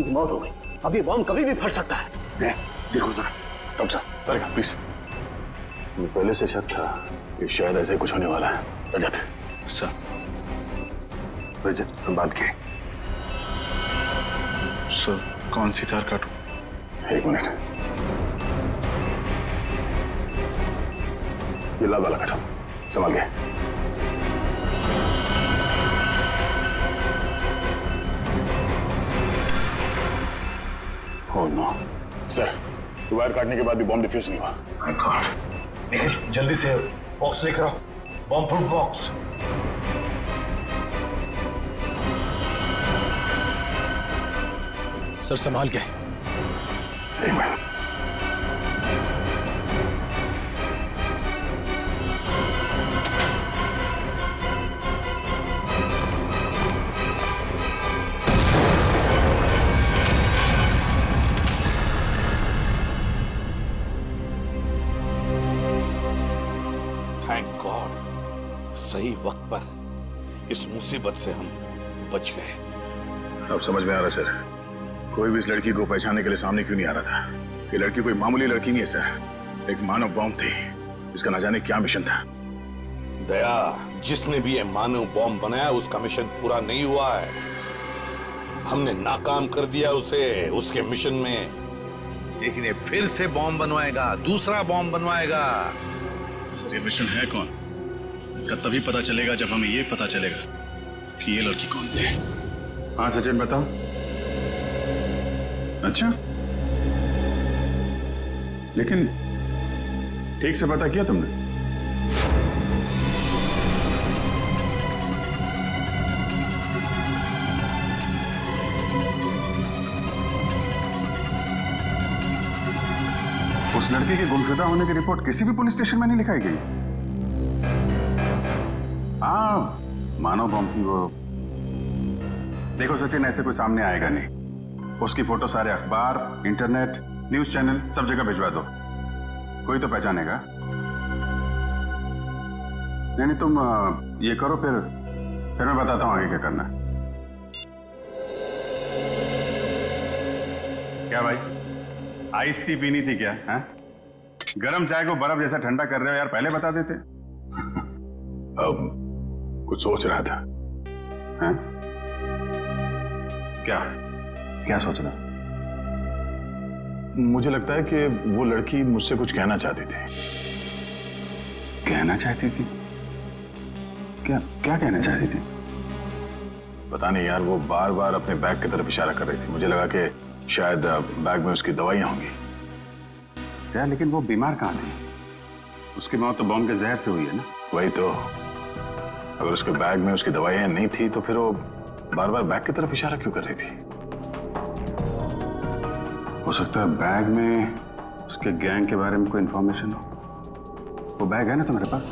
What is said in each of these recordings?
मौत हो गई। अब ये बॉम्ब कभी भी फट सकता है। देखो जरा डॉक्टर साहब, प्लीज। मुझे पहले से शक था कि शायद ऐसे कुछ होने वाला है। रजत सर, रजत संभाल के। सर कौन सी तार काटूं? एक मिनट, ये लाल वाला काटो, संभाल के। ओह नो सर, वायर काटने के बाद भी बॉम्ब डिफ्यूज नहीं हुआ। My God. निखिल जल्दी से बॉक्स लेकर आओ, बॉम्ब प्रूफ बॉक्स। सर संभाल के। एक मिनट, थैंक गॉड, सही वक्त पर इस मुसीबत से हम बच गए। अब समझ में आ रहा सर, कोई भी इस लड़की को पहचानने के लिए सामने क्यों नहीं आ रहा था। ये लड़की कोई मामूली लड़की नहीं है सर, एक मानव बॉम्ब थी। इसका न जाने क्या मिशन था। दया, जिसने भी ये मानव बॉम्ब बनाया उसका मिशन पूरा नहीं हुआ है। हमने नाकाम कर दिया उसे उसके मिशन में, लेकिन ये फिर से बॉम्ब बनवाएगा, दूसरा बॉम्ब बनवाएगा। सर ये मिशन है कौन? इसका तभी पता चलेगा जब हमें ये पता चलेगा कि ये लड़की कौन थी। हाँ सचिन बताओ। अच्छा, लेकिन ठीक से पता किया तुमने? उस लड़के के गुमशुदा होने की रिपोर्ट किसी भी पुलिस स्टेशन में नहीं लिखाई गई। हाँ, मानव बॉम्ब थी वो। देखो सचिन, ऐसे कोई सामने आएगा नहीं। उसकी फोटो सारे अखबार, इंटरनेट, न्यूज चैनल सब जगह भिजवा दो, कोई तो पहचानेगा। नहीं तुम ये करो, फिर मैं बताता हूँ आगे क्या करना है। क्या भाई, आइस टी पीनी थी क्या? हैं? गरम चाय को बर्फ जैसा ठंडा कर रहे हो यार, पहले बता देते। अब कुछ सोच रहा था। हैं? क्या क्या सोच रहा? मुझे लगता है कि वो लड़की मुझसे कुछ कहना चाहती थी। कहना चाहती थी? क्या क्या कहना चाहती थी? पता नहीं यार, वो बार बार अपने बैग की तरफ इशारा कर रही थी। मुझे लगा कि शायद बैग में उसकी दवाइयां होंगी। यार लेकिन वो बीमार कहाँ थी? उसकी मौत तो बॉम्ब के जहर से हुई है ना? वही तो। अगर उसके बैग में उसकी दवाइयां नहीं थी तो फिर वो बार बार बैग की तरफ इशारा क्यों कर रही थी? हो सकता है बैग में उसके गैंग के बारे में कोई इंफॉर्मेशन हो। वो बैग है ना तुम्हारे पास?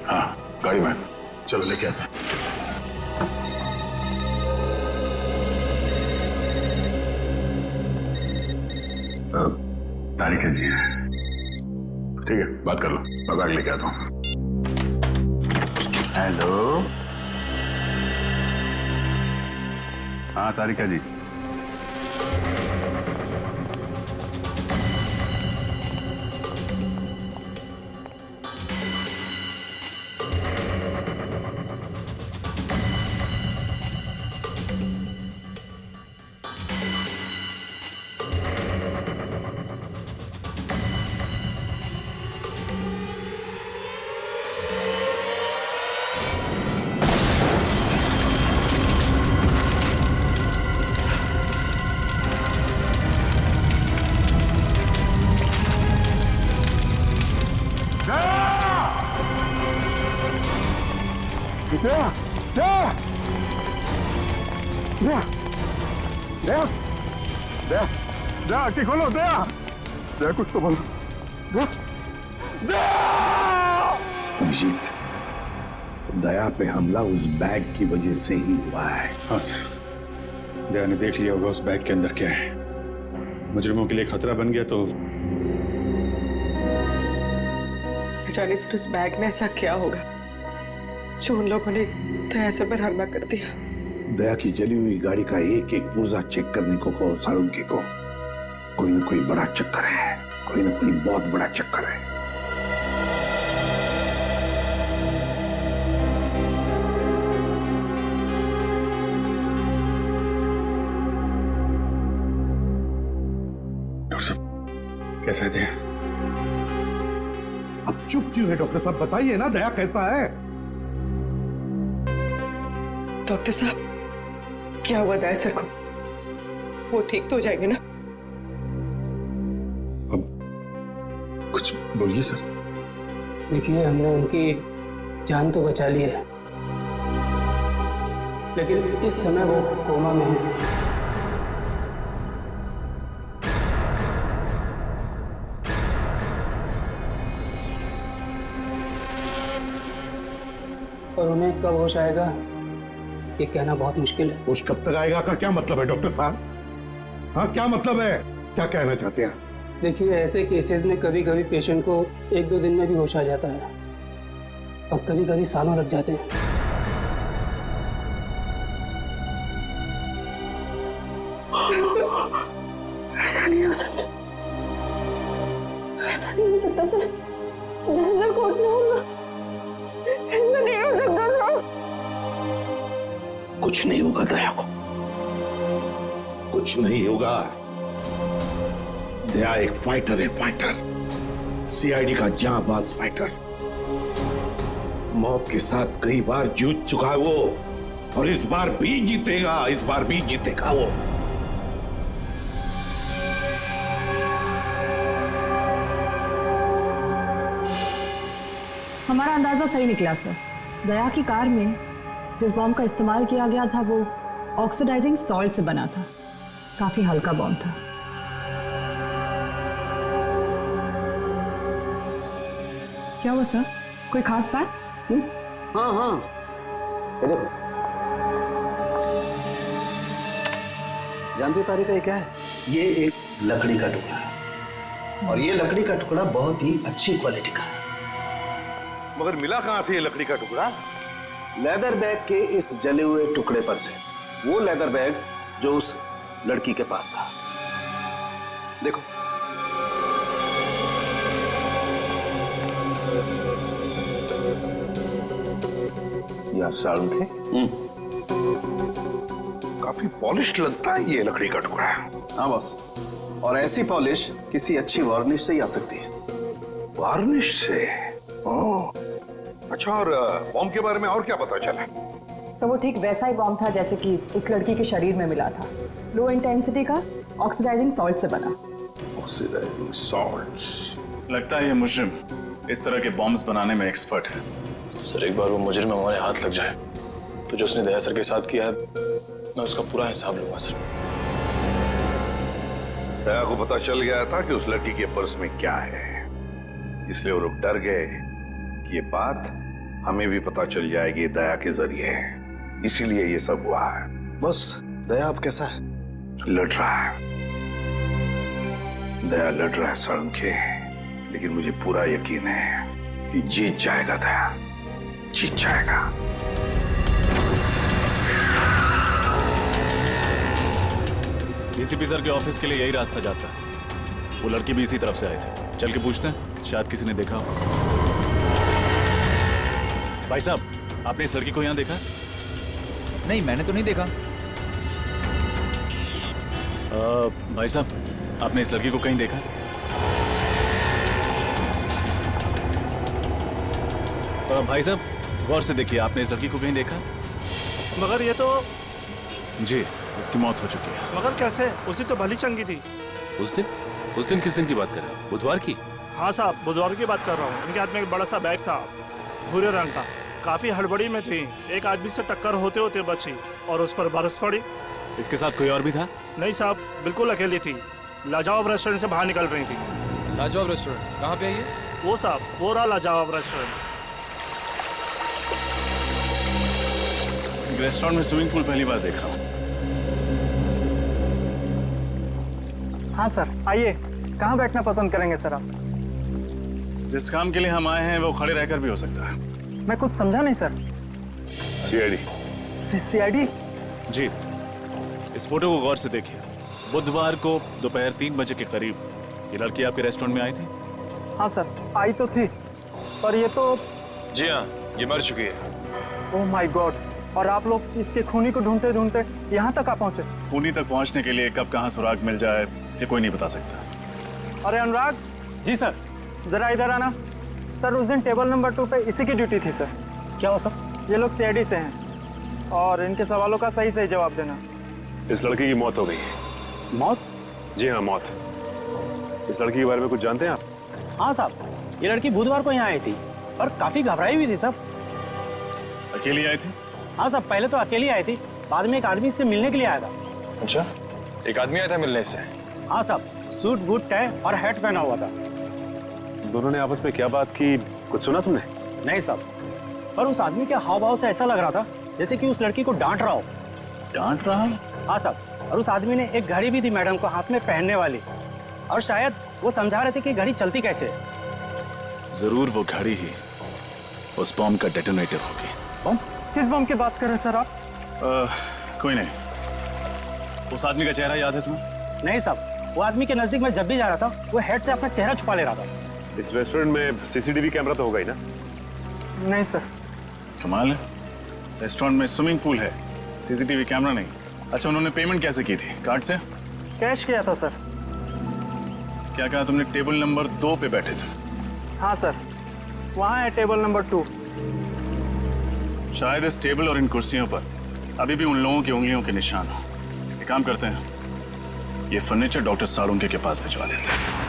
हाँ, गाड़ी में। चलो लेके आते। तारिका जी, ठीक है, बात कर लो, मैं बैग लेके आता हूँ। हेलो। हाँ तारिका जी। दया आंखें खोलो। दया कुछ तो बोलो। अभिजीत, दया पे हमला उस बैग की वजह से ही हुआ है। हाँ सर, दया ने देख लिया होगा उस बैग के अंदर क्या है। मुजरिमों के लिए खतरा बन गया तो जाने सर उस बैग में ऐसा क्या होगा जो उन लोगों ने दया से पर हमला कर दिया। दया की जली हुई गाड़ी का एक एक पुर्जा चेक करने को कहो साळुंखे को। कोई ना कोई बड़ा चक्कर है, कोई ना कोई बहुत बड़ा चक्कर है। डॉक्टर साहब कैसे थे? अब चुप क्यों है डॉक्टर साहब? बताइए ना, दया कैसा है? डॉक्टर साहब, क्या हुआ दया सर को? वो ठीक तो हो जाएंगे ना? अब कुछ बोलिए सर। देखिए, हमने उनकी जान तो बचा ली है, लेकिन इस समय वो कोमा में है। और उन्हें कब होश आएगा ये कहना बहुत मुश्किल है। होश कब तक आएगा का क्या मतलब है डॉक्टर साहब? हाँ, क्या मतलब है? क्या कहना चाहते हैं? देखिए, ऐसे केसेस में कभी कभी पेशेंट को 1-2 दिन में भी होश आ जाता है और कभी कभी सालों लग जाते हैं। ऐसा नहीं हो सकता, ऐसा नहीं हो सकता सर। नजर कोट ना होगा, ऐसा नहीं हो सकता सर। कुछ नहीं होगा दया को, कुछ नहीं होगा। दया एक फाइटर है, फाइटर, सीआईडी का जांबाज फाइटर। मौत के साथ कई बार जूझ चुका है वो, और इस बार भी जीतेगा, इस बार भी जीतेगा वो। हमारा अंदाजा सही निकला सर। दया की कार में जिस बॉम्ब का इस्तेमाल किया गया था वो ऑक्सीडाइजिंग सॉल्ट से बना था। काफी हल्का बॉम्ब था। क्या हुआ सर? कोई खास बात? हाँ हाँ, ये देखो, जानती हो तारिका ये क्या है? ये एक लकड़ी का टुकड़ा है, और ये लकड़ी का टुकड़ा बहुत ही अच्छी क्वालिटी का है। मगर मिला कहां से ये लकड़ी का टुकड़ा? लेदर बैग के इस जले हुए टुकड़े पर से। वो लेदर बैग जो उस लड़की के पास था। देखो, ये साळुंखे। काफी पॉलिश लगता है ये लकड़ी का टुकड़ा। हाँ बॉस, और ऐसी पॉलिश किसी अच्छी वार्निश से ही आ सकती है। वार्निश से? ओह, अच्छा। और बॉम्ब के बारे में और क्या पता चला? सर वो ठीक वैसा ही बॉम्ब था जैसे कि उस लड़की के शरीर में मिला था। लो इंटेंसिटी का ऑक्सीडाइजिंग सॉल्ट से बना। Oxidising salts. लगता है ये मुजरिम इस तरह के बॉम्ब्स बनाने में एक्सपर्ट है। सर, एक बार वो मुजरिम हमारे हाथ लग जाए तो जो उसने दया सर के साथ किया है मैं उसका पूरा हिसाब लूंगा सर। दया को पता चल गया था कि उस लड़की के पर्स में क्या है, इसलिए वो लोग डर गए कि ये बात हमें भी पता चल जाएगी दया के जरिए, इसीलिए ये सब हुआ है। बस दया अब कैसा है? लड़ रहा है, दया लड़ रहा है साळुंखे, लेकिन मुझे पूरा यकीन है कि जीत जाएगा दया, जीत जाएगा। डीसीपी सर के ऑफिस के लिए यही रास्ता जाता है। वो लड़की भी इसी तरफ से आए थे। चल के पूछते हैं, शायद किसी ने देखा हो। भाई साहब, आपने इस लड़की को यहाँ देखा? नहीं, मैंने तो नहीं देखा। भाई साहब, आपने इस लड़की को कहीं देखा? भाई साहब, गौर से देखिए, आपने इस लड़की को कहीं देखा? मगर ये तो जी, इसकी मौत हो चुकी है। मगर कैसे? उसी तो भली चंगी थी। उस दिन किस दिन की बात कर रहे हैं? बुधवार की? हाँ साहब, बुधवार की बात कर रहा हूँ। इनके हाथ में एक बड़ा सा बैग था, भूरे रंग का। काफी हड़बड़ी में थी, एक आदमी से टक्कर होते होते बची और उस पर बरस पड़ी। इसके साथ कोई और भी था? नहीं साहब, बिल्कुल अकेली थी। लाजवाब रेस्टोरेंट से बाहर निकल रही थी। लाजवाब रेस्टोरेंट कहाँ पे है ये? वो साहब, वो रहा लाजवाब रेस्टोरेंट। रेस्टोरेंट में स्विमिंग पूल पहली बार देख रहा हूँ। हाँ सर, आइए। कहाँ बैठना पसंद करेंगे सर आप? जिस काम के लिए हम आए हैं वो खड़े रहकर भी हो सकता है। मैं कुछ समझा नहीं सर। सीआईडी। सीआईडी? जी, इस फोटो को गौर से देखिए। बुधवार को दोपहर 3 बजे के करीब ये लड़की आपके रेस्टोरेंट में आई थी? हाँ सर, आई तो थी, पर ये तो... जी हाँ, ये मर चुकी है। ओह माय गॉड, और आप लोग इसके खूनी को ढूंढते ढूंढते यहाँ तक आ पहुँचे? खूनी तक पहुंचने के लिए कब कहाँ सुराग मिल जाए ये कोई नहीं बता सकता। अरे अनुराग। जी सर। जरा इधर आना। सर, उस दिन टेबल नंबर 2 पे इसी की ड्यूटी थी सर। क्या हो सर? ये लोग सीआईडी से हैं और इनके सवालों का सही सही जवाब देना। इस लड़की की मौत हो गई। मौत? जी हाँ, मौत। इस लड़की के बारे में कुछ जानते हैं आप? हाँ साहब, ये लड़की बुधवार को यहाँ आई थी और काफी घबराई हुई थी साहब। अकेली आई थी? हाँ साहब, पहले तो अकेली आई थी, बाद में एक आदमी से मिलने के लिए आया था। अच्छा, एक आदमी आया था मिलने से? हाँ साहब, सूट बूट टाई और हैट पहना हुआ था। दोनों ने आपस में क्या बात की, कुछ सुना तुमने? नहीं साहब, पर उस आदमी के हाव भाव से ऐसा लग रहा था जैसे कि उस लड़की को डांट रहा हो। डांट रहा? हाँ साहब, और उस आदमी ने एक घड़ी भी दी मैडम को हाथ में पहनने वाली, और शायद वो समझा रहे थे कि घड़ी चलती कैसे। जरूर वो घड़ी ही उस बॉम्ब का डेटोनेटर होगी। बम? किस बम की बात कर रहे हैं सर आप? कोई नहीं। उस आदमी का चेहरा याद है तुम्हें? नहीं साहब, वो आदमी के नजदीक में जब भी जा रहा था वो हेड से अपना चेहरा छुपा ले रहा था। इस रेस्टोरेंट में सीसीटीवी कैमरा तो होगा ही ना? नहीं सर। कमाल है, रेस्टोरेंट में स्विमिंग पूल है, सीसीटीवी कैमरा नहीं। अच्छा, उन्होंने पेमेंट कैसे की थी? कार्ड से? कैश किया था सर। क्या कहा तुमने? टेबल नंबर 2 पे बैठे थे? हाँ सर, वहाँ है टेबल नंबर 2। शायद इस टेबल और इन कुर्सियों पर अभी भी उन लोगों की उंगलियों के निशान हो। एक काम करते हैं, ये फर्नीचर डॉक्टर साळुंके के पास भिजवा देते हैं।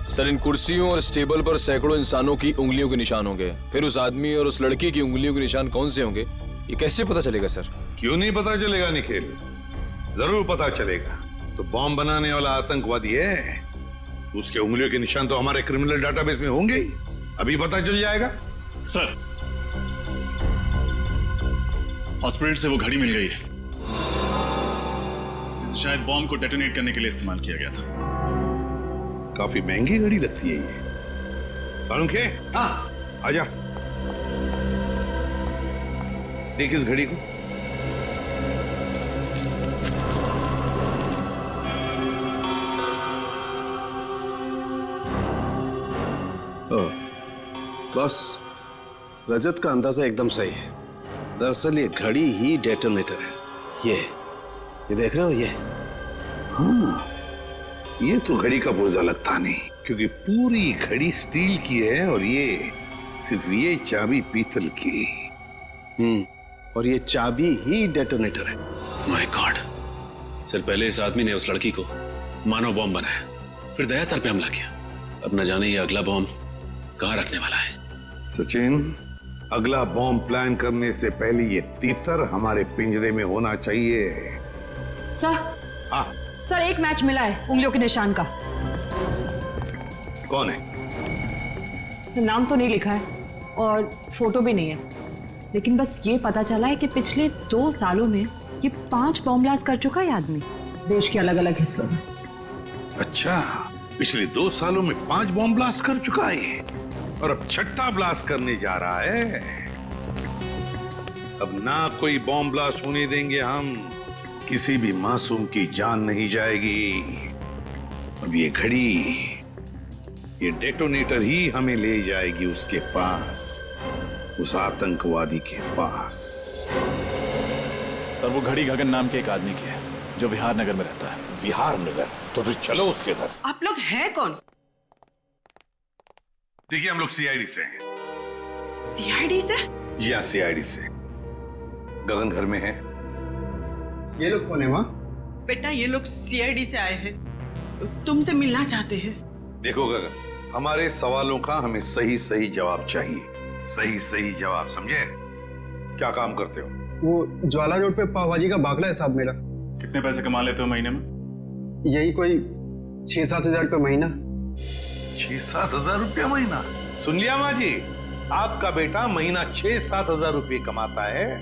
सर, इन कुर्सियों और इस टेबल पर सैकड़ों इंसानों की उंगलियों के निशान होंगे, फिर उस आदमी और उस लड़की की उंगलियों के निशान कौन से होंगे ये कैसे पता चलेगा सर? क्यों नहीं पता चलेगा निखिल, जरूर पता चलेगा। तो बॉम्ब बनाने वाला आतंकवादी है, उसके उंगलियों के निशान तो हमारे क्रिमिनल डाटाबेस में होंगे ही, अभी पता चल जाएगा। सर, हॉस्पिटल से वो घड़ी मिल गई है, इसे शायद बॉम्ब को डेटोनेट करने के लिए इस्तेमाल किया गया था। काफी महंगी घड़ी लगती है ये। साळुंके, हाँ आजा, देख इस घड़ी को। बस, रजत का अंदाजा एकदम सही है। दरअसल ये घड़ी ही डेटोनेटर है। ये देख रहे हो? ये हाँ, ये तो घड़ी का पुर्जा लगता नहीं, क्योंकि पूरी घड़ी स्टील की है और ये सिर्फ ये चाबी पीतल की। और ये चाबी ही डेटोनेटर है। My God! सर, पहले इस आदमी ने उस लड़की को मानव बॉम्ब बनाया, फिर दया सर पे हमला किया। अब न जाने ये अगला बॉम्ब कहाँ रखने वाला है। सचिन, अगला बॉम्ब प्लान करने से पहले ये तीतर हमारे पिंजरे में होना चाहिए। सर, हाँ सर, एक मैच मिला है उंगलियों के निशान का। कौन है? सर, नाम तो नहीं लिखा है और फोटो भी नहीं है, लेकिन बस ये पता चला है कि पिछले 2 सालों में ये 5 बॉम्ब ब्लास्ट कर चुका है आदमी, देश के अलग अलग हिस्सों में। अच्छा, पिछले 2 सालों में 5 बॉम्ब ब्लास्ट कर चुका है और अब 6ठा ब्लास्ट करने जा रहा है। अब ना कोई बॉम्ब ब्लास्ट होने देंगे हम, किसी भी मासूम की जान नहीं जाएगी। अब ये घड़ी, ये डेटोनेटर ही हमें ले जाएगी उसके पास, उस आतंकवादी के पास। सर, वो घड़ी गगन नाम के एक आदमी की है जो विहार नगर में रहता है। विहार नगर? तो फिर चलो उसके घर। आप लोग हैं कौन? देखिए, हम लोग सीआईडी से हैं। सीआईडी से? जी हाँ, सीआईडी से। गगन घर में है। ये लोग कौन है माँ? बेटा, ये लोग सीआईडी से आए हैं, तुमसे मिलना चाहते हैं। देखो गगन, हमारे सवालों का हमें सही सही जवाब चाहिए, सही सही जवाब, समझे? क्या काम करते हो? वो ज्वाला रोड पे पाव भाजी का बागला है साहब मेरा। कितने पैसे कमा लेते हो महीने में? यही कोई 6-7 हजार रुपये महीना। 6-7 हजार रुपया महीना? सुन लिया माँ जी, आपका बेटा महीना 6-7 हजार रुपये कमाता है,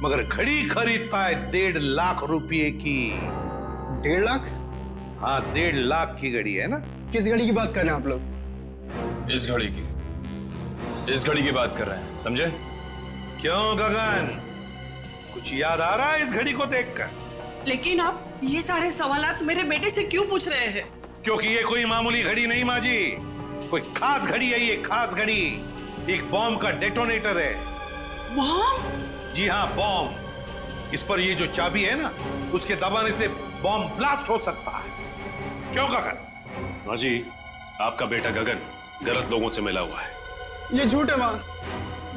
मगर घड़ी खरीदता है 1.5 लाख रुपये की। 1.5 लाख? हाँ, 1.5 लाख की घड़ी है ना। किस घड़ी की बात कर रहे हैं आप लोग? इस घड़ी की। इस घड़ी की बात कर रहे हैं, समझे? क्यों गगन, कुछ याद आ रहा है इस घड़ी को देखकर? लेकिन आप ये सारे सवालात मेरे बेटे से क्यों पूछ रहे हैं? क्योंकि ये कोई मामूली घड़ी नहीं माँ जी, कोई खास घड़ी है ये, खास घड़ी। एक बॉम्ब का डेटोनेटर है। बॉम्ब? जी हाँ, बॉम्ब। इस पर ये जो चाबी है ना, उसके दबाने से बॉम्ब ब्लास्ट हो सकता है। क्यों गगन? माँ जी, आपका बेटा गगन गलत लोगों से मिला हुआ है। ये झूठ है माँ,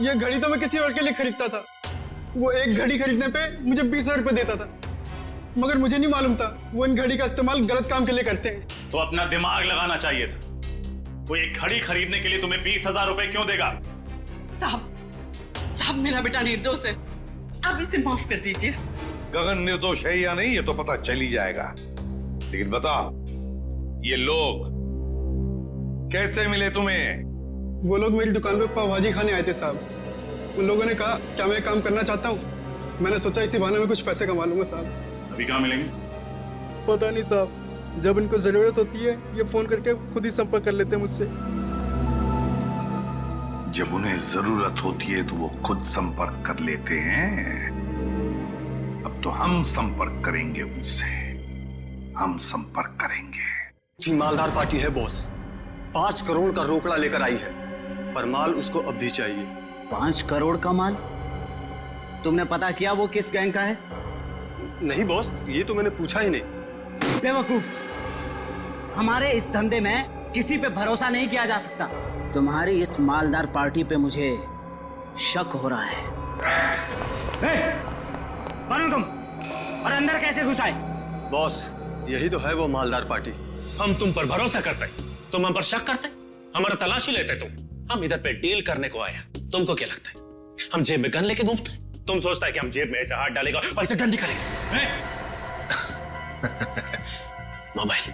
ये घड़ी तो मैं किसी और के लिए खरीदता था। वो एक घड़ी खरीदने पे मुझे 20,000 रुपए देता था, मगर मुझे नहीं मालूम था वो इन घड़ी का इस्तेमाल गलत काम के लिए करते हैं। तो अपना दिमाग लगाना चाहिए था। वो एक घड़ी खरीदने के लिए तुम्हें 20,000 रुपए क्यों देगा? साहब मेरा बेटा निर्दोष है, आप इसे माफ कर दीजिए। गगन निर्दोष है या नहीं ये तो पता चल ही जाएगा, लेकिन बताओ ये लोग कैसे मिले तुम्हें? वो लोग मेरी दुकान पे पाव भाजी खाने आए थे साहब। उन लोगों ने कहा क्या मैं काम करना चाहता हूँ। मैंने सोचा इसी बहाने में कुछ पैसे कमा लूंगा साहब। अभी कहाँ मिलेंगे? पता नहीं साहब, जब इनको जरूरत होती है ये फोन करके खुद ही संपर्क कर लेते हैं मुझसे। जब उन्हें जरूरत होती है तो वो खुद संपर्क कर लेते हैं। अब तो हम संपर्क करेंगे उनसे, हम संपर्क करेंगे। जी मालदार पार्टी है बॉस, 5 करोड़ का रोकड़ा लेकर आई है, पर माल उसको अभी चाहिए। 5 करोड़ का माल? तुमने पता किया वो किस गैंग का है? नहीं बॉस, ये तो मैंने पूछा ही नहीं। बेवकूफ, हमारे इस धंधे में किसी पे भरोसा नहीं किया जा सकता। तुम्हारी इस मालदार पार्टी पे मुझे शक हो रहा है। कौन हो तुम और अंदर कैसे घुस आए? बॉस, यही तो है वो मालदार पार्टी। हम तुम पर भरोसा करते, तुम हम पर शक करते, हमारा तलाशी लेते तुम। हम इधर पे डील करने को आए, तुमको क्या लगता है हम जेब में गन लेके घूमते? तुम सोचता है कि हम जेब में ऐसे हाथ डालेगा वैसे डंडी करेंगे? मोबाइल।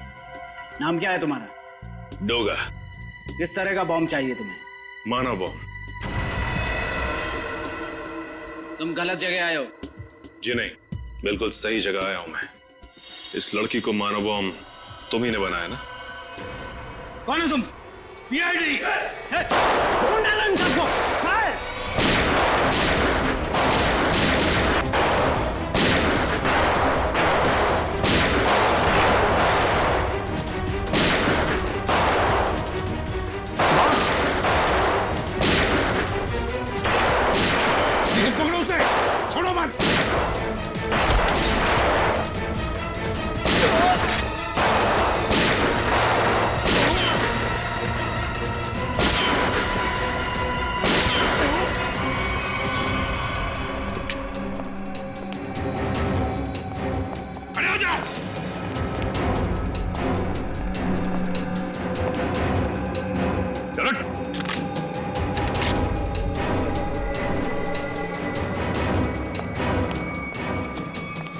नाम क्या है तुम्हारा? डोगा। किस तरह का बॉम्ब चाहिए तुम्हें? मानव बॉम्ब। तुम गलत जगह आए हो। जी नहीं, बिल्कुल सही जगह आया हूं मैं। इस लड़की को मानव बॉम्ब तुम ही ने बनाया ना? कौन हो तुम? सीआईडी। ढूंढ डालो इन सबको। फायर! पकड़ो उसे, छोड़ो मत।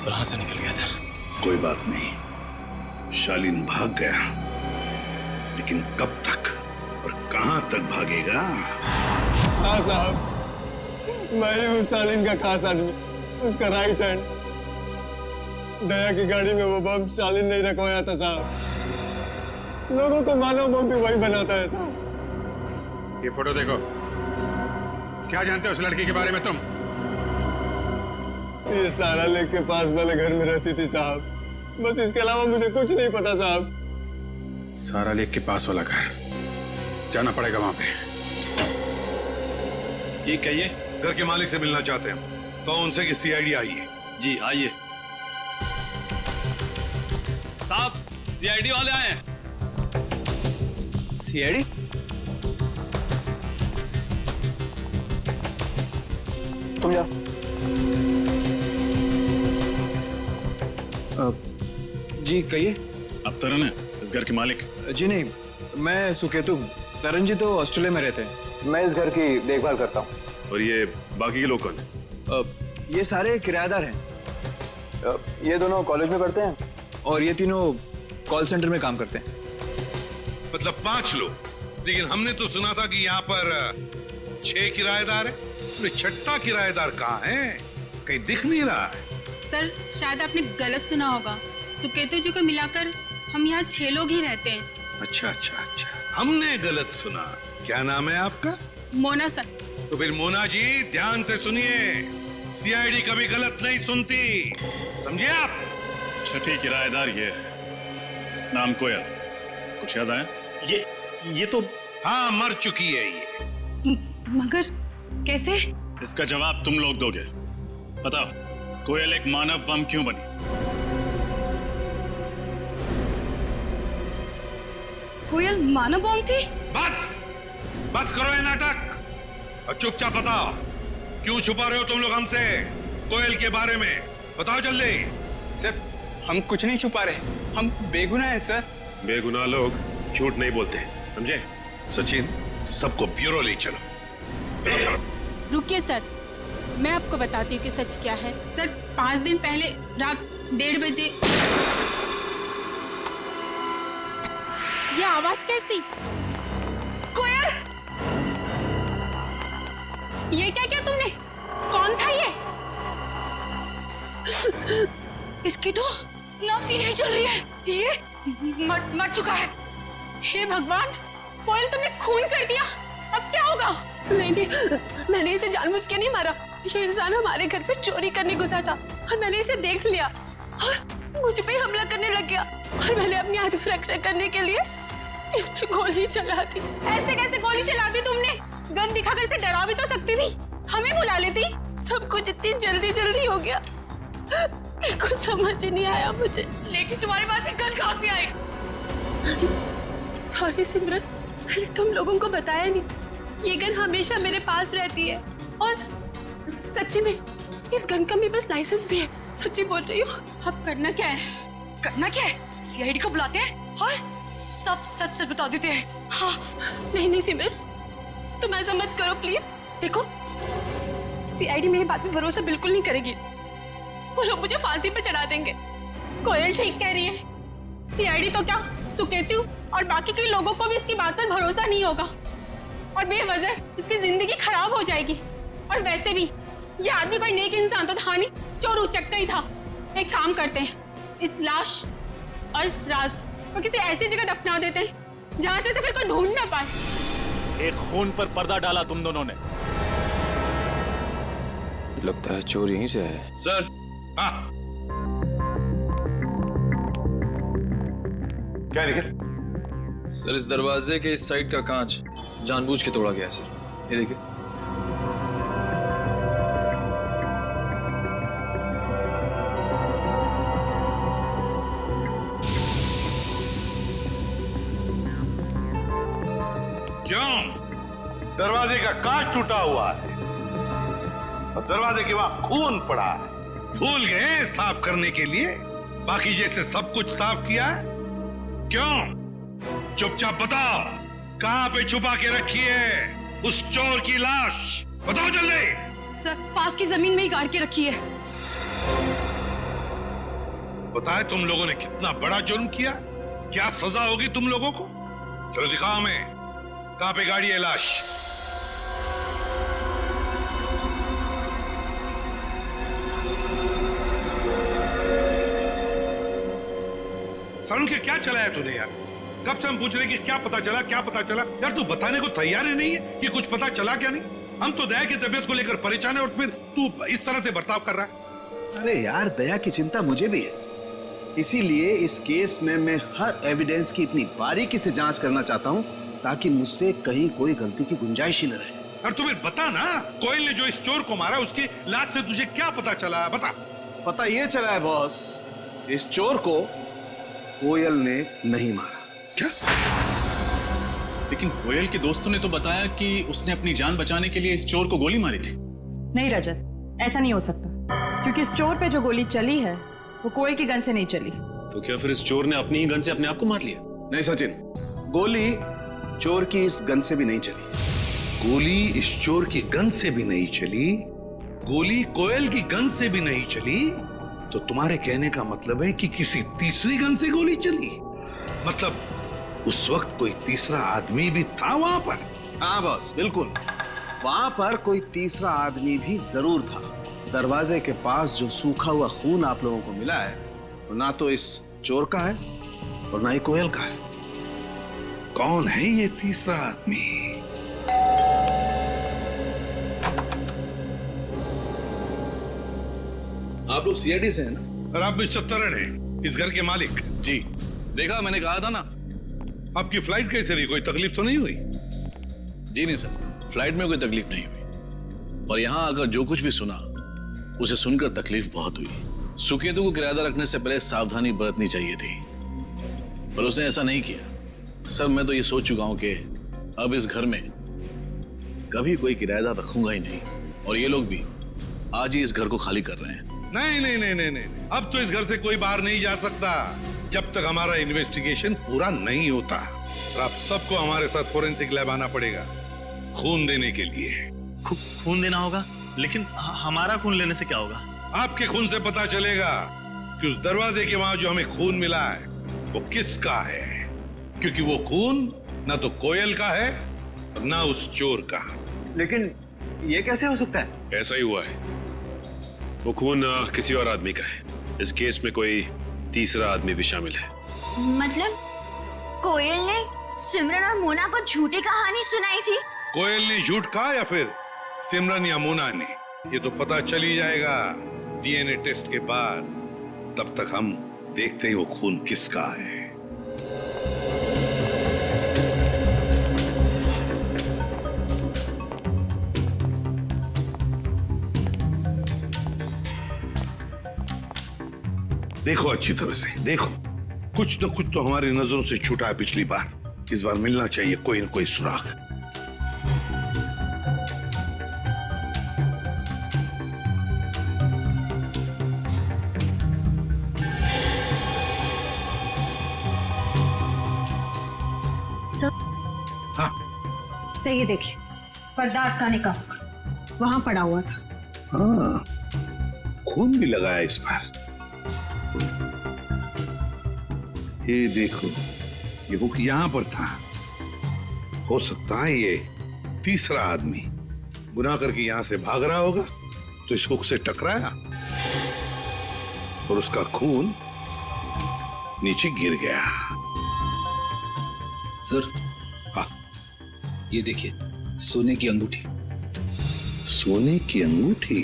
सर हाथ से निकल गया सर। कोई बात नहीं, शालीन भाग गया, लेकिन कब तक और कहां तक भागेगा? हाँ साहब, मैं ही हूँ शालीन का खास आदमी, उसका राइट हैंड। दया की गाड़ी में वो बम शालीन नहीं रखवाया था साहब। लोगों को मानव बम भी वही बनाता है साहब। ये फोटो देखो, क्या जानते हो उस लड़की के बारे में तुम? ये सारा लेक के पास वाले घर में रहती थी साहब, बस इसके अलावा मुझे कुछ नहीं पता साहब। सारा लेक के पास वाला घर, जाना पड़ेगा वहां पे। जी कहिए। घर के मालिक से मिलना चाहते हैं, तो उनसे कि सीआईडी आई है। जी आइए। साहब सीआईडी वाले आए हैं। सीआईडी? तुम जाओ। जी कहिए। आप तरन है इस घर के मालिक? जी नहीं, मैं सुकेतु हूँ। तरन जी तो ऑस्ट्रेलिया में रहते हैं। मैं इस घर की देखभाल करता हूँ। और ये बाकी के लोग कौन हैं? ये सारे किराएदार हैं। ये दोनों कॉलेज में पढ़ते हैं और ये तीनों कॉल सेंटर में काम करते हैं। मतलब 5 लोग, लेकिन हमने तो सुना था कि यहाँ पर 6 किराएदार हैं। तो छठा किराएदार कहाँ है? कहीं दिख नहीं रहा है। सर शायद आपने गलत सुना होगा, सुकेतु जी को मिलाकर हम यहाँ 6 लोग ही रहते हैं। अच्छा अच्छा अच्छा, हमने गलत सुना। क्या नाम है आपका? मोना सर। तो फिर मोना जी ध्यान से सुनिए, सीआईडी कभी गलत नहीं सुनती, समझिए आप? छठी किराएदार ये है, नाम कोयल, कुछ याद आया? ये तो हाँ, मर चुकी है ये। मगर कैसे? इसका जवाब तुम लोग दोगे। बताओ, कोयल एक मानव बम क्यों बनी? कोयल मानव बम थी? बस करो ये नाटक और चुपचाप बताओ, क्यों छुपा रहे हो तुम लोग हमसे कोयल के बारे में? बताओ जल्दी। सर, हम कुछ नहीं छुपा रहे, हम बेगुनाह हैं सर। बेगुनाह लोग झूठ नहीं बोलते, समझे? सचिन, सबको ब्यूरो ले चलो। रुकिए सर, मैं आपको बताती हूँ कि सच क्या है। सर, 5 दिन पहले रात 1:30 बजे ये आवाज कैसी? कोयल! ये क्या किया तुमने? कौन था ये? इसकी तो नासी नहीं चल रही है, ये मर चुका है। हे भगवान, कोयल तुमने खून कर दिया, अब क्या होगा? नहीं, मैंने इसे जानबूझ के नहीं मारा। ये इंसान हमारे घर पे चोरी करने घुसा था और मैंने इसे देख लिया और मुझ पे हमला करने लग गया और मैंने अपनी आत्मरक्षा करने के लिए इस पे गोली चला दी। ऐसे कैसे गोली चला दी तुमने? गन दिखाकर इसे डरा भी तो सकती थी, हमें बुला लेती। सब कुछ इतनी जल्दी हो गया, कुछ समझ ही नहीं आया मुझे। लेकिन तुम्हारे पास एक गन कहाँ से आई? सॉरी सिमरन, मैंने तुम लोगों को बताया नहीं। ये गन हमेशा मेरे पास रहती है और सच्ची में इस गन का मेरे पास लाइसेंस भी है, सच्ची बोल रही हूँ। अब करना क्या है? सीआईडी को बुलाते हैं और सब सच बता देते हैं। हाँ। नहीं सिमरन, तुम ऐसा मत करो प्लीज। देखो, सीआईडी मेरी बात पे भरोसा बिल्कुल नहीं करेगी, वो लोग मुझे फांसी पे चढ़ा देंगे। कोयल ठीक कह रही है, सीआईडी तो क्या, सुकेतु और बाकी के लोगों को भी इसकी बात पर भरोसा नहीं होगा और बेवजह इसकी जिंदगी खराब हो जाएगी। और वैसे भी ये आदमी कोई नेक इंसान तो था नहीं, चोर उचक्का ही था। एक काम करते हैं, इस लाश और इस राज को किसी ऐसी जगह दफना देते हैं जहां से फिर कोई ढूंढ ना पाए। एक खून पर पर्दा डाला तुम दोनों ने। लगता है चोर यहीं से है। सर। क्या निकल? सर, इस दरवाजे के इस साइड का कांच जानबूझ के तोड़ा गया है सर, ये देखिए। क्यों? दरवाजे का कांच टूटा हुआ है और दरवाजे के वहां खून पड़ा है। भूल गए साफ करने के लिए? बाकी जैसे सब कुछ साफ किया है? क्यों? चुपचाप बताओ, कहां पे छुपा के रखी है उस चोर की लाश? बताओ जल्दी। सर, पास की जमीन में ही गाड़ के रखी है। बताए तुम लोगों ने कितना बड़ा जुर्म किया, क्या सजा होगी तुम लोगों को? चलो दिखाओ हमें, कहां पे गाड़ी है लाश? सालू के क्या चला है तूने यार? कब से हम पूछ रहे कि क्या पता चला यार, तू बताने को तैयार ही नहीं है कि कुछ पता चला क्या नहीं। हम तो दया की तबीयत को लेकर परेशान है और फिर तू इस तरह से बर्ताव कर रहा है। अरे यार, दया की चिंता मुझे भी है, इसीलिए इस केस में मैं हर एविडेंस की इतनी बारीकी से जांच करना चाहता हूं ताकि मुझसे कहीं कोई गलती की गुंजाइश ही न रहे। और तुम्हें बता ना, कोयल ने जो इस चोर को मारा उसकी लाश से तुझे क्या पता चला? बता। पता ये चला है बॉस, इस चोर को कोयल ने नहीं मारा। क्या? लेकिन कोयल के दोस्तों ने तो बताया कि उसने अपनी जान बचाने के लिए इस चोर को गोली मारी थी। नहीं रजत, ऐसा नहीं हो सकता, क्योंकि इस चोर पे जो गोली चली है वो कोयल की गन से नहीं चली। तो क्या फिर इस चोर ने अपनी ही गन से अपने आप को मार लिया? नहीं सचिन, गोली चोर की इस गन से भी नहीं चली। गोली इस चोर की गन से भी नहीं चली, गोली कोयल की गन से भी नहीं चली, तो तुम्हारे कहने का मतलब है कि किसी तीसरी गन से गोली चली? मतलब उस वक्त कोई तीसरा आदमी भी था वहां पर? हाँ बॉस, बिल्कुल, वहां पर कोई तीसरा आदमी भी जरूर था। दरवाजे के पास जो सूखा हुआ खून आप लोगों को मिला है वो ना तो इस चोर का है और ना ही कोयल का है। कौन है ये तीसरा आदमी? आप लोग सीआईडी से हैं ना? और आप मिस्टर तरन हैं, इस घर के मालिक? जी, देखा मैंने कहा था ना। आपकी फ्लाइट कैसे रही? कोई तकलीफ तो नहीं हुई? जी नहीं सर, फ्लाइट में कोई तकलीफ नहीं हुई, और यहाँ आकर जो कुछ भी सुना उसे सुनकर तकलीफ बहुत हुई। सुकेतु को किराएदार रखने से पहले सावधानी बरतनी चाहिए थी, पर उसने ऐसा नहीं किया। सर मैं तो ये सोच चुका हूं कि अब इस घर में कभी कोई किराएदार रखूंगा ही नहीं, और ये लोग भी आज ही इस घर को खाली कर रहे हैं। नहीं नहीं नहीं नहीं नहीं, अब तो इस घर से कोई बाहर नहीं जा सकता जब तक हमारा इन्वेस्टिगेशन पूरा नहीं होता। और आप सबको हमारे साथ फोरेंसिक लैब आना पड़ेगा खून देने के लिए। खून देना होगा? लेकिन हमारा खून लेने से क्या होगा? आपके खून से पता चलेगा कि उस दरवाजे के वहां जो हमें खून मिला है वो किसका है, क्योंकि वो खून ना तो कोयल का है ना उस चोर का। लेकिन ये कैसे हो सकता है? ऐसा ही हुआ है, वो खून किसी और आदमी का है। इस केस में कोई तीसरा आदमी भी शामिल है। मतलब कोयल ने सिमरन और मोना को झूठी कहानी सुनाई थी? कोयल ने झूठ कहा या फिर सिमरन या मोना ने, ये तो पता चल ही जाएगा डीएनए टेस्ट के बाद। तब तक हम देखते हैं वो खून किसका है। देखो अच्छी तरह से देखो, कुछ न कुछ तो हमारी नजरों से छूटा है पिछली बार। इस बार मिलना चाहिए कोई न कोई सुराग। सही है, देखिए पर्दा अटकाने का वहां पड़ा हुआ था। हाँ, खून भी लगाया इस बार। ये देखो, ये हुक यहां पर था। हो सकता है ये तीसरा आदमी गुनाह करके यहां से भाग रहा होगा, तो इस हुक से टकराया और उसका खून नीचे गिर गया। सर, हाँ, ये देखिए सोने की अंगूठी। सोने की अंगूठी?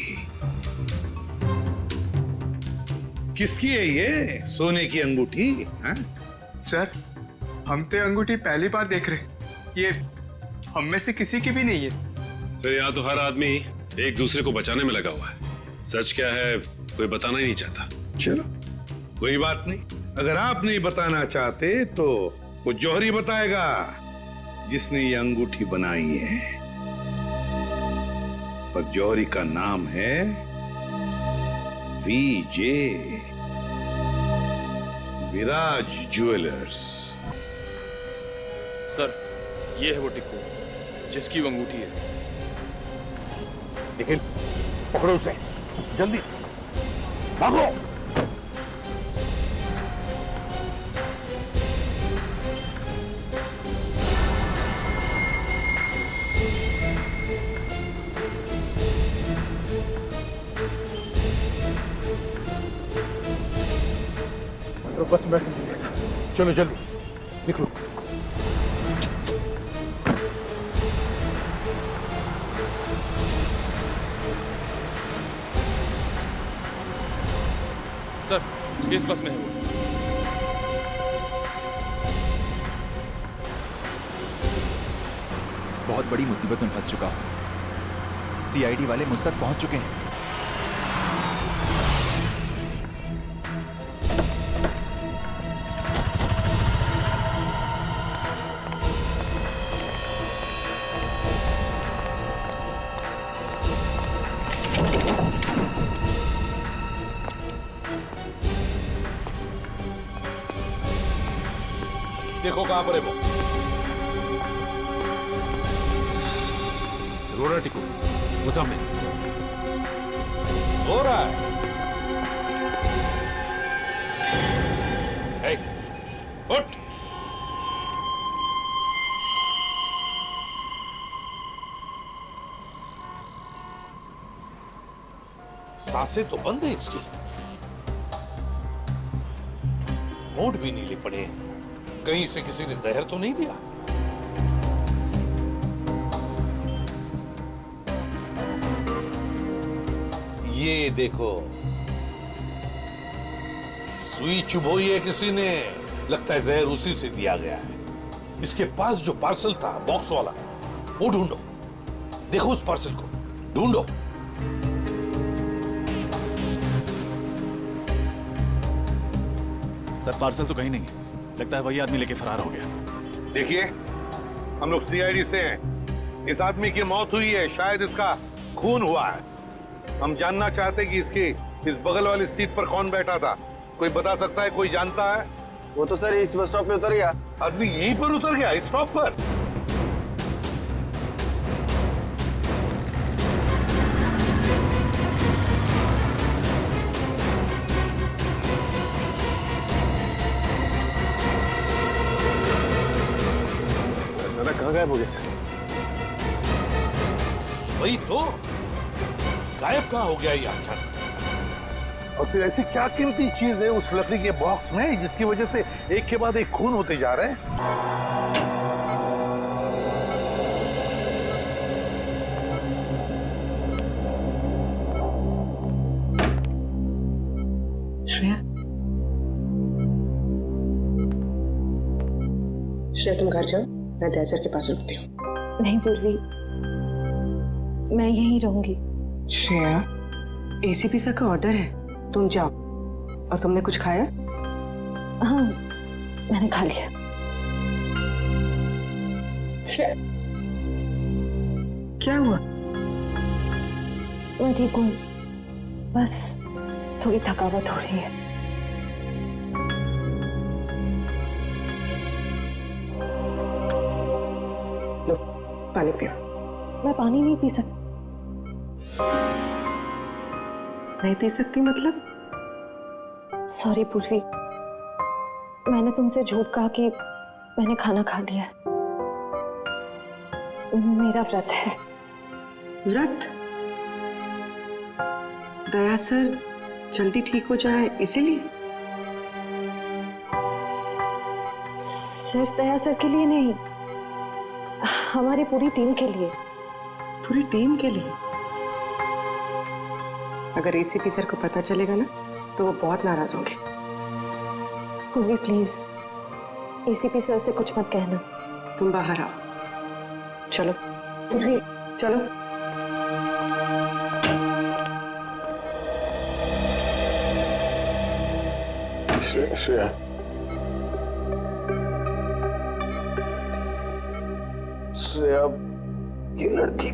किसकी है ये सोने की अंगूठी? सर, हम तो अंगूठी पहली बार देख रहे, ये हम में से किसी की भी नहीं है। सर, यहाँ तो हर आदमी एक दूसरे को बचाने में लगा हुआ है। सच क्या है कोई बताना ही नहीं चाहता। चलो कोई बात नहीं, अगर आप नहीं बताना चाहते तो वो जौहरी बताएगा जिसने ये अंगूठी बनाई है। और जौहरी का नाम है वीजे, विराज ज्वेलर्स। सर, ये है वो टिक्कू जिसकी वो अंगूठी है। लेकिन पकड़ो उसे, जल्दी भागो। बस बैठ, चलो जल्दी निकलो। सर, किस बस में है वो? बहुत बड़ी मुसीबत में फंस चुका हूं। सीआईडी वाले मुझ तक पहुंच चुके हैं। देखो कहां पर है वो। जरूर है टिक्कू, वो सामने सो रहा है। hey, उठ। सांसें तो बंद है इसकी, होंठ भी नीले पड़े हैं। कहीं इसे किसी ने जहर तो नहीं दिया? ये देखो, सुई चुभोई है किसी ने, लगता है जहर उसी से दिया गया है। इसके पास जो पार्सल था बॉक्स वाला, वो ढूंढो, देखो उस पार्सल को ढूंढो। सर पार्सल तो कहीं नहीं है, लगता है वही आदमी लेके फरार हो गया। देखिए, हम लोग सीआईडी से हैं। इस आदमी की मौत हुई है, शायद इसका खून हुआ है। हम जानना चाहते कि इसकी इस बगल वाली सीट पर कौन बैठा था। कोई बता सकता है? कोई जानता है? वो तो सर इस बस स्टॉप पे उतर गया। आदमी यहीं पर उतर गया, इस स्टॉप पर? कहाँ गायब हो गया सर? वही तो, गायब कहाँ हो गया ये अचानक? और फिर ऐसी क्या कीमती चीज है उस लकड़ी के बॉक्स में जिसकी वजह से एक के बाद एक खून होते जा रहे हैं? श्रेया, श्रेया तुम घर जाओ, मैं दया सर के पास रुकती हूँ। नहीं पूर्वी, मैं यहीं रहूंगी। श्रेया, एसीपी सर का ऑर्डर है, तुम जाओ। और तुमने कुछ खाया? हाँ, मैंने खा लिया। श्रेया, क्या हुआ? मैं ठीक हूँ, बस थोड़ी थकावट हो रही है। लो, पानी पियो। मैं पानी नहीं पी सकती। नहीं पी सकती मतलब? सॉरी पूर्वी, मैंने तुमसे झूठ कहा कि मैंने खाना खा लिया। मेरा व्रत है। व्रत? दया सर जल्दी ठीक हो जाए इसीलिए? सिर्फ दया सर के लिए नहीं, हमारी पूरी टीम के लिए। पूरी टीम के लिए? अगर एसीपी सर को पता चलेगा ना तो वो बहुत नाराज होंगे। पूर्वी प्लीज, एसीपी सर से कुछ मत कहना। तुम बाहर आओ। चलो पूर्वी, चलो। श्रेया, श्रेया, ये लड़की,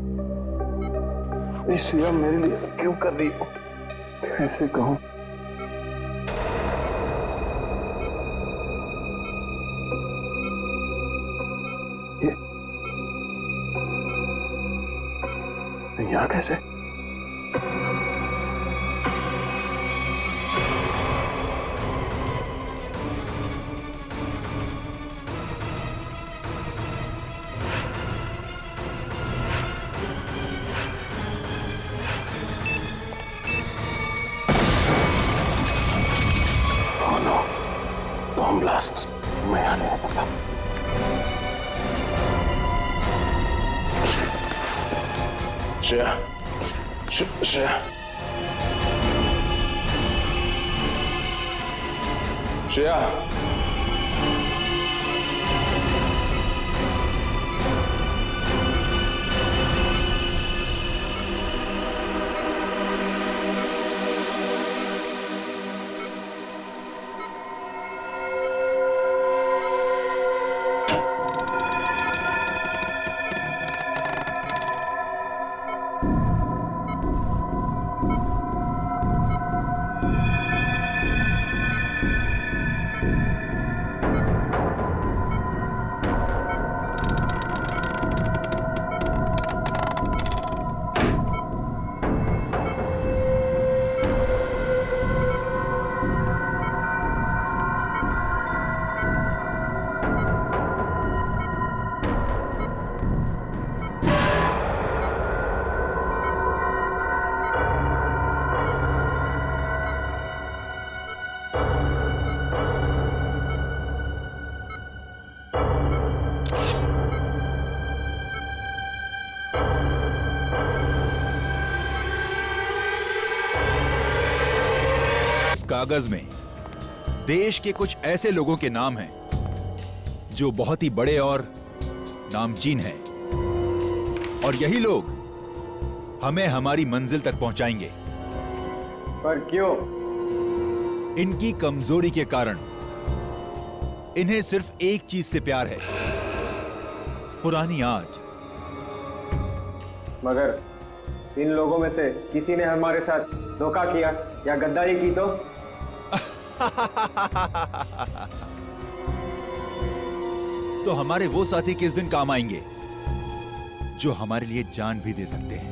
ये श्रेया मेरे लिए सब क्यों कर रही हो? कैसे कहूं? यहाँ कैसे? बॉम्ब ब्लास्ट, मैं यहाँ नहीं रह सकता। श्रेया, श्रेया, श्रेया, कागज में देश के कुछ ऐसे लोगों के नाम हैं जो बहुत ही बड़े और नामचीन हैं, और यही लोग हमें हमारी मंजिल तक पहुंचाएंगे। पर क्यों? इनकी कमजोरी के कारण इन्हें सिर्फ एक चीज से प्यार है, पुरानी आग। मगर इन लोगों में से किसी ने हमारे साथ धोखा किया या गद्दारी की तो हमारे वो साथी किस दिन काम आएंगे जो हमारे लिए जान भी दे सकते हैं।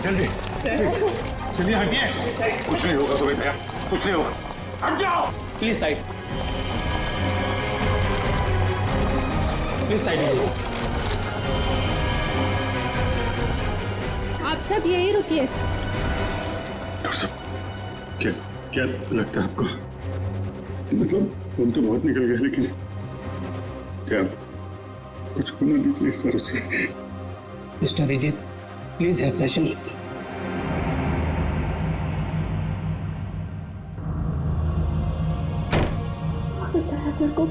जल्दी चलिए, हटिए। कुछ नहीं होगा तुम्हें भैया, कुछ नहीं होगा। हट जाओ प्लीज साइड, प्लीज साइड। आप सब यही रुकिए। डॉक्टर साहब, क्या क्या लगता है आपको? मतलब हम तो बहुत निकल गए, लेकिन क्या कुछ होना नहीं चाहिए सर उसे? Mister Abhijit, please have patience. Sir को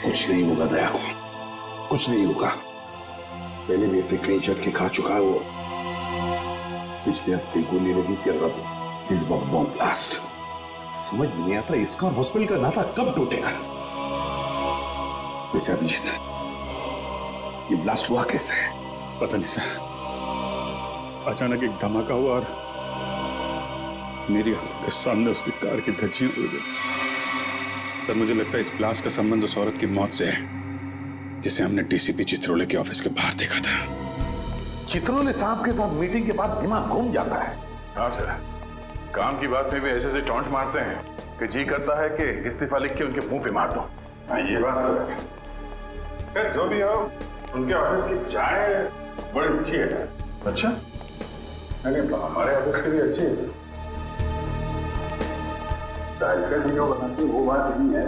कुछ नहीं होगा दया को, कुछ नहीं होगा। पहले भी ऐसे कई झटके खा चुका है वो। पिछले हफ्ते गोली लगी थी और अब इस बार बॉम्ब ब्लास्ट। समझ में नहीं आता इसका और हॉस्पिटल का नाता कब टूटेगा। वैसे अभिजीत, ये ब्लास्ट हुआ कैसे है? पता नहीं सर, अचानक एक धमाका हुआ और मेरी आंखों के सामने उसकी कार की धज्जियां उड़ गई। सर मुझे लगता है इस ब्लास्ट का संबंध उस औरत की मौत से है जिसे हमने डीसीपी चित्रोले के ऑफिस के बाहर देखा था। चित्रोले साहब के साथ मीटिंग के बाद दिमाग घूम जाता है। हाँ सर, काम की बात में भी ऐसे ऐसे टॉन्ट मारते हैं कि जी करता है कि इस्तीफा लिख के उनके मुंह पे मार दो। हाँ ये बात तो है। खैर जो भी हो, उनके ऑफिस की चाय बड़ी अच्छी है। अच्छा? नहीं, हमारे ऑफिस की भी अच्छी है। चाय का जो बनाती वो बात नहीं है।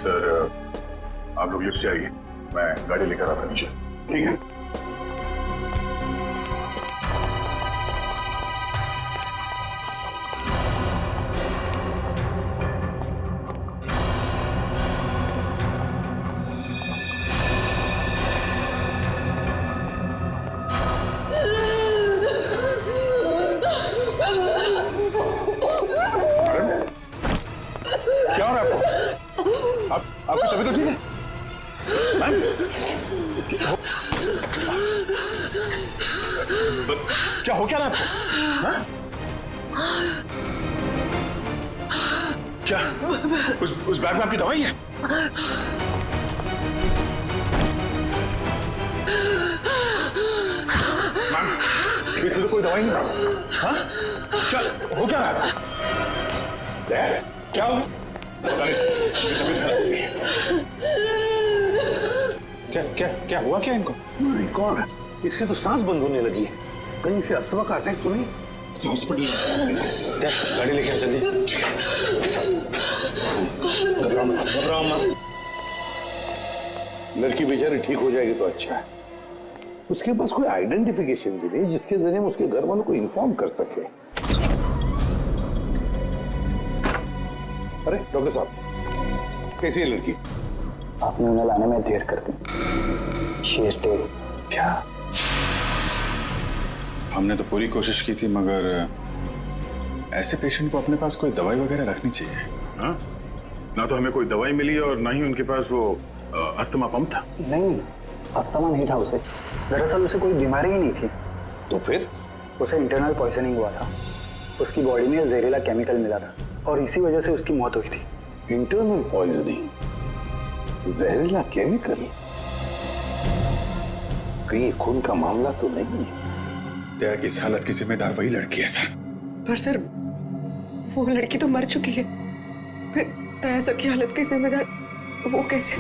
सर आप लोग लिफ्ट से आइए, मैं गाड़ी लेकर आता नीचे। ठीक है? आपकी तबीयत तो ठीक है? क्या हो क्या रहा है आपको? क्या उस बैग में आपकी दवाई है? मैम, इसमें तो कोई दवाई नहीं है। हाँ? क्या हो क्या रहा है? क्या हो? क्या क्या क्या हुआ क्या इनको? नहीं, कौन है? इसकी तो सांस बंद होने लगी है, कहीं से अस्थमा का अटैक तो नहीं? हॉस्पिटल गाड़ी लेके आ जल्दी। घबराओ मत। लड़की बेचारी ठीक हो जाएगी तो अच्छा है। उसके पास कोई आइडेंटिफिकेशन भी नहीं जिसके जरिए हम उसके घर वालों को इन्फॉर्म कर सके। अरे डॉक्टर साहब, कैसी है लड़की? आपने उन्हें लाने में देर कर दी। She is dead. क्या? हमने तो पूरी कोशिश की थी, मगर ऐसे पेशेंट को अपने पास कोई दवाई वगैरह रखनी चाहिए। हाँ? ना तो हमें कोई दवाई मिली और ना ही उनके पास वो अस्थमा पंप था। नहीं, अस्थमा नहीं था उसे। दरअसल उसे कोई बीमारी ही नहीं थी। तो फिर? उसे इंटरनल पॉइजनिंग हुआ था। उसकी बॉडी में जहरीला केमिकल मिला था और इसी वजह से उसकी मौत हुई थी। इंटरनल पॉइजनिंग, जहरीला केमिकल? कहीं खून का मामला तो नहीं है? दया की इस हालत की जिम्मेदार वही लड़की है सर। पर सर, वो लड़की तो मर चुकी है, फिर दया सर की हालत की जिम्मेदार वो कैसे?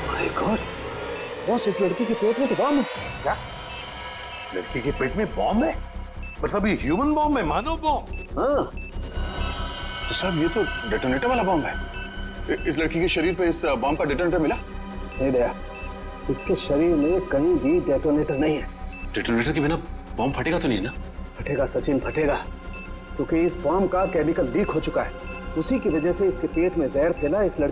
माय गॉड, बॉस इस लड़की के पेट में तो बॉम्ब है। क्या? लड़की के पेट में बॉम्ब है? मतलब ये ह्यूमन बॉम्ब है, मानव बॉम्ब? हाँ। तो साहब ये तो डेटोनेटर वाला बॉम्ब है। इस लड़की के शरीर पे इस बॉम्ब का डेटोनेटर मिला? नहीं दया, इसके शरीर में कहीं भी डेटोनेटर नहीं है। डेटोनेटर के बिना बॉम्ब फटेगा तो नहीं ना? फटेगा सचिन, फटेगा, क्योंकि इस बॉम्ब का केमिकल लीक हो चुका है। उसी की वजह से इसके पेट में जहर फैला। इस लड़की